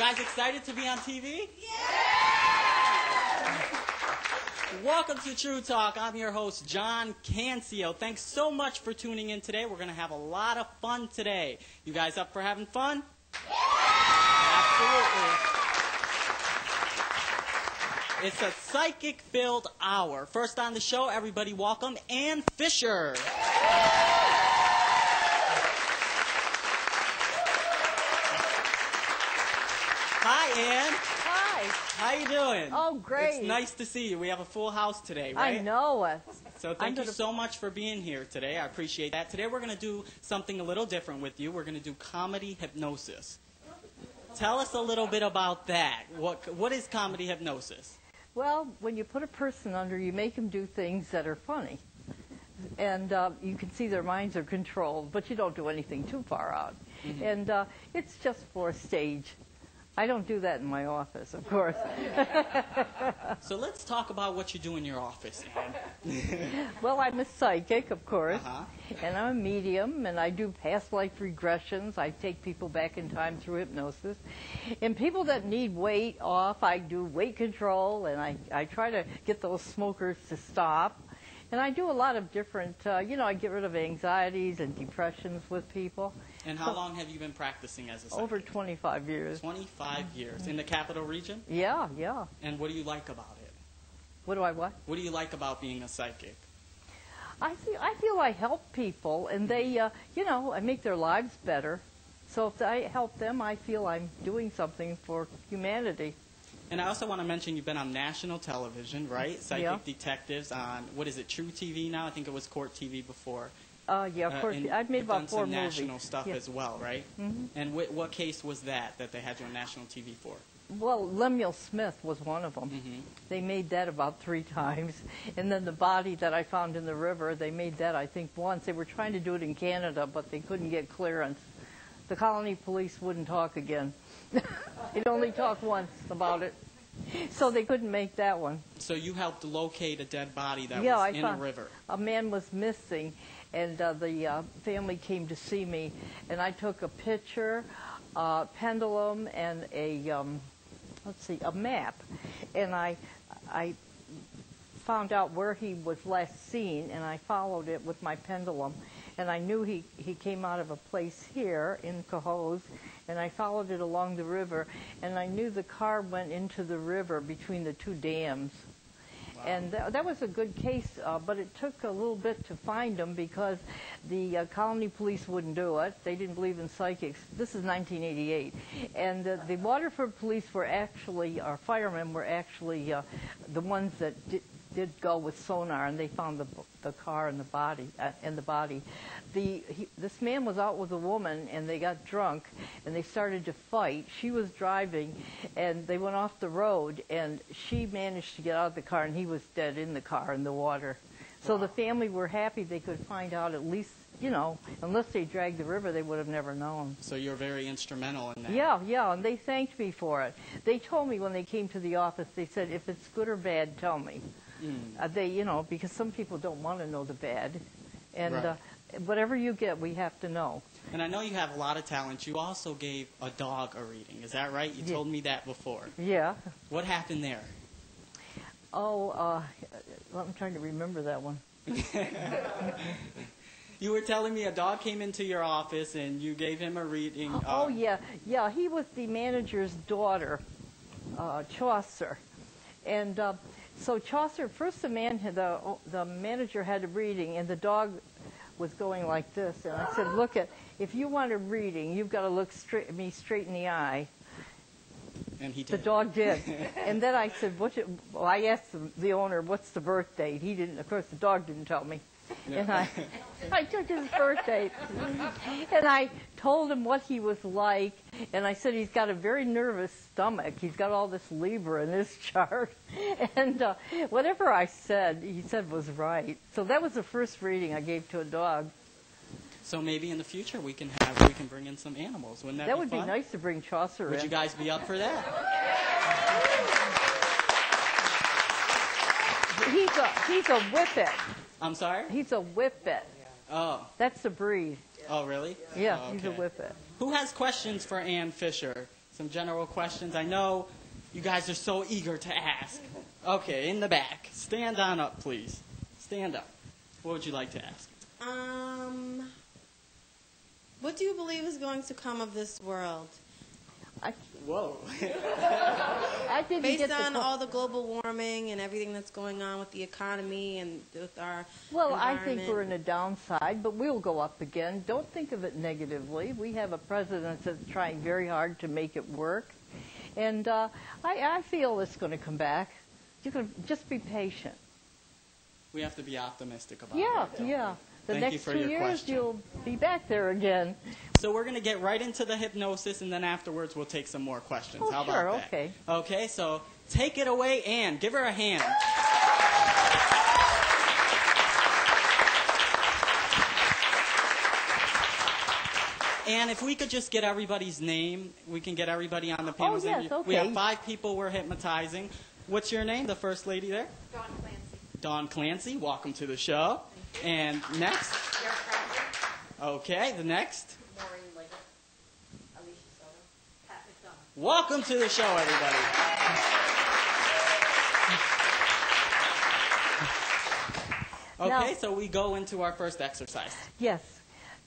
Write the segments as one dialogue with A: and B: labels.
A: guys excited to be on TV? Welcome to True Talk. I'm your host, John Cancio. Thanks so much for tuning in today. We're going to have a lot of fun today. You guys up for having fun? Absolutely. It's a psychic-filled hour. First on the show, everybody welcome Ann Fisher. Hi, Ann.
B: Hi.
A: How you doing?
B: Oh, great.
A: It's nice to see you. We have a full house today, right?
B: I know it.
A: So thank you so much for being here today. I appreciate that. Today we're going to do something a little different with you. We're going to do comedy hypnosis. Tell us a little bit about that. What is comedy hypnosis?
B: Well, when you put a person under, you make them do things that are funny. And you can see their minds are controlled, but you don't do anything too far out. Mm-hmm. And it's just for a stage. I don't do that in my office, of course.
A: So let's talk about what you do in your office, Ann.
B: Well, I'm a psychic, of course, and I'm a medium, and I do past life regressions. I take people back in time through hypnosis. And people that need weight off, I do weight control, and I try to get those smokers to stop. And I do a lot of different, I get rid of anxieties and depressions with people.
A: And how long have you been practicing as a psychic?
B: Over 25 years.
A: 25 years. In the capital region?
B: Yeah, yeah.
A: And what do you like about it?
B: What do I what?
A: What do you like about being a psychic?
B: I feel I help people, and they, I make their lives better. So if I help them, I feel I'm doing something for humanity.
A: And I also want to mention you've been on national television, right? Psychic detectives on, what is it, True TV now? I think it was Court TV before.
B: Yeah, of course. I've made about 4 movies.
A: National stuff as well, right?
B: Mm-hmm.
A: And what case was that they had you on national TV for?
B: Well, Lemuel Smith was one of them.
A: Mm-hmm.
B: They made that about 3 times. And then the body that I found in the river, they made that, I think, once. They were trying to do it in Canada, but they couldn't get clearance. The colony police wouldn't talk again. They'd only talk once about it. So they couldn't make that one.
A: So you helped locate a dead body that was in a river.
B: A man was missing, and the family came to see me, and I took a picture, pendulum, and a map, and I found out where he was last seen, and I followed it with my pendulum, and I knew he came out of a place here in Cohoes, and I followed it along the river, and I knew the car went into the river between the 2 dams. Wow. And that was a good case, but it took a little bit to find him because the colony police wouldn't do it. They didn't believe in psychics. This is 1988. And the Waterford police were actually, our firemen were actually the ones that did go with sonar, and they found the car and the body. This man was out with a woman, and they got drunk, and they started to fight. She was driving, and they went off the road, and she managed to get out of the car, and he was dead in the car in the water. So the family were happy they could find out at least, unless they dragged the river, they would have never known.
A: So you're very instrumental in that.
B: Yeah, and they thanked me for it. They told me when they came to the office, they said, if it's good or bad, tell me. Because some people don't want to know the bad. And whatever you get, we have to know.
A: And I know you have a lot of talent. You also gave a dog a reading. Is that right? You told me that before.
B: Yeah.
A: What happened there?
B: Oh, I'm trying to remember that one.
A: You were telling me a dog came into your office and you gave him a reading.
B: Yeah. He was the manager's daughter, Chaucer. And so Chaucer, first the manager had a reading, and the dog was going like this. And I said, look, if you want a reading, you've got to look me straight in the eye.
A: And he did.
B: The dog did. And then I said, I asked the owner, what's the birth date? He didn't. Of course, the dog didn't tell me. No. And I took his birth date. And I told him what he was like. And I said, he's got a very nervous stomach. He's got all this Libra in his chart. And whatever I said, he said was right. So that was the first reading I gave to a dog.
A: So maybe in the future we can bring in some animals. Wouldn't that be fun?
B: That would be nice to bring Chaucer in.
A: Would you guys be up for that?
B: He's a whippet.
A: I'm sorry?
B: He's a whippet.
A: Oh.
B: That's the breed.
A: Oh, really?
B: Yeah,
A: oh, okay.
B: He's a whippet.
A: Who has questions for Ann Fisher? Some general questions. I know you guys are so eager to ask. Okay, in the back. Stand on up, please. Stand up. What would you like to ask?
C: What do you believe is going to come of this world?
A: Whoa.
B: I didn't
C: Based
B: get
C: on all the global warming and everything that's going on with the economy and with our
B: Well, I think
C: environment.
B: we're in a downside, but we'll go up again. Don't think of it negatively. We have a president that's trying very hard to make it work. And I feel it's going to come back. You can just be patient.
A: We have to be optimistic about
B: Yeah,
A: it.
B: yeah. The
A: Thank you
B: next
A: for
B: 2
A: your
B: years,
A: question.
B: you'll be back there again.
A: So we're going to get right into the hypnosis, and then afterwards we'll take some more questions.
B: Oh,
A: How about
B: sure,
A: that?
B: okay.
A: Okay, so take it away, Anne. Give her a hand. And if we could just get everybody's name, we can get everybody on the panel's
B: yes,
A: name.
B: okay.
A: We have 5 people we're hypnotizing. What's your name, the first lady there?
D: John Clancy.
A: Dawn Clancy, welcome to the show. And next?
D: Derek Crowder.
A: Okay, the next?
D: Maureen Liggett. Alicia Soto. Pat McDonough.
A: Welcome to the show, everybody. Okay,
B: Now-
A: so we go into our first exercise.
B: Yes.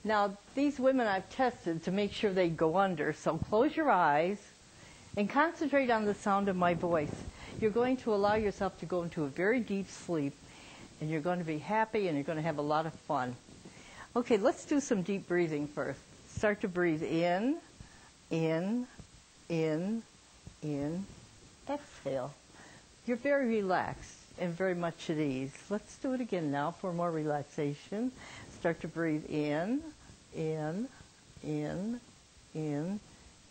B: Now, these women I've tested to make sure they go under, so close your eyes and concentrate on the sound of my voice. You're going to allow yourself to go into a very deep sleep, and you're going to be happy, and you're going to have a lot of fun. Okay, let's do some deep breathing first. Start to breathe in, in, in, in. Exhale. You're very relaxed and very much at ease. Let's do it again now for more relaxation. Start to breathe in, in, in, in.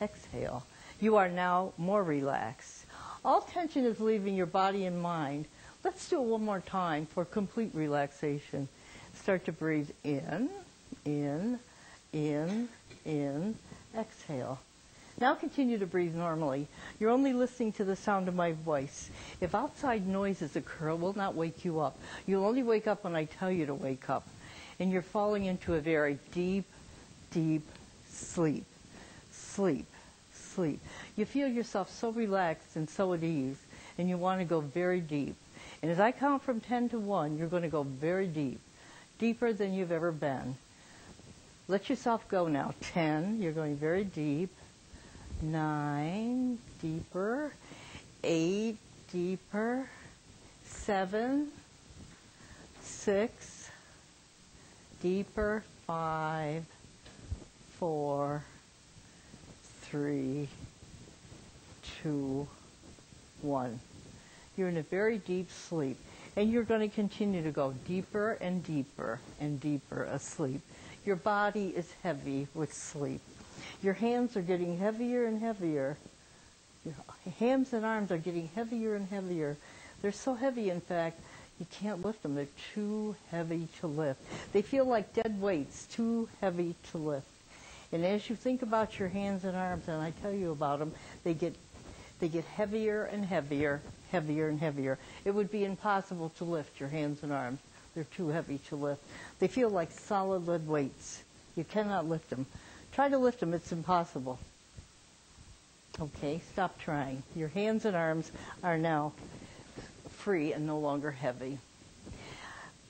B: Exhale. You are now more relaxed. All tension is leaving your body and mind. Let's do it one more time for complete relaxation. Start to breathe in, in, in, in. Exhale. Now continue to breathe normally. You're only listening to the sound of my voice. If outside noises occur, it will not wake you up. You'll only wake up when I tell you to wake up. And you're falling into a very deep, deep sleep. Sleep, sleep. You feel yourself so relaxed and so at ease, and you want to go very deep. And as I count from 10 to 1, you're going to go very deep, deeper than you've ever been. Let yourself go now. 10, you're going very deep. 9, deeper. 8, deeper. 7, 6, deeper. 5, 4, 3, 2, 1. You're in a very deep sleep, and you're going to continue to go deeper and deeper and deeper asleep. Your body is heavy with sleep. Your hands are getting heavier and heavier. Your hands and arms are getting heavier and heavier. They're so heavy, in fact, you can't lift them. They're too heavy to lift. They feel like dead weights, too heavy to lift. And as you think about your hands and arms, and I tell you about them, they get heavier and heavier, heavier and heavier. It would be impossible to lift your hands and arms. They're too heavy to lift. They feel like solid lead weights. You cannot lift them. Try to lift them. It's impossible. Okay, stop trying. Your hands and arms are now free and no longer heavy.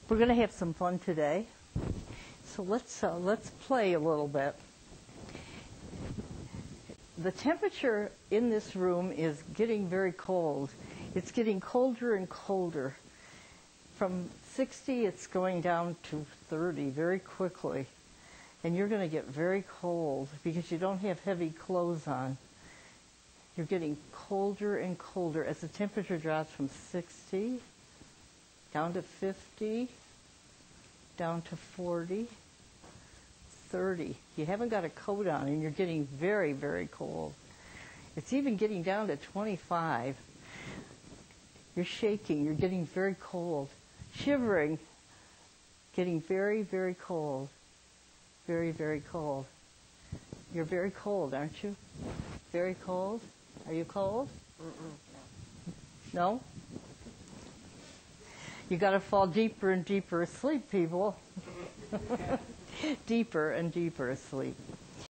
B: We're going to have some fun today. So let's play a little bit. The temperature in this room is getting very cold. It's getting colder and colder. From 60, it's going down to 30 very quickly. And you're going to get very cold because you don't have heavy clothes on. You're getting colder and colder as the temperature drops from 60 down to 50, down to 40, 30. You haven't got a coat on and you're getting very, very cold. It's even getting down to 25. You're shaking. You're getting very cold. Shivering. Getting very, very cold. Very, very cold. You're very cold, aren't you? Very cold? Are you cold? No? You got to fall deeper and deeper asleep, people. Deeper and deeper asleep.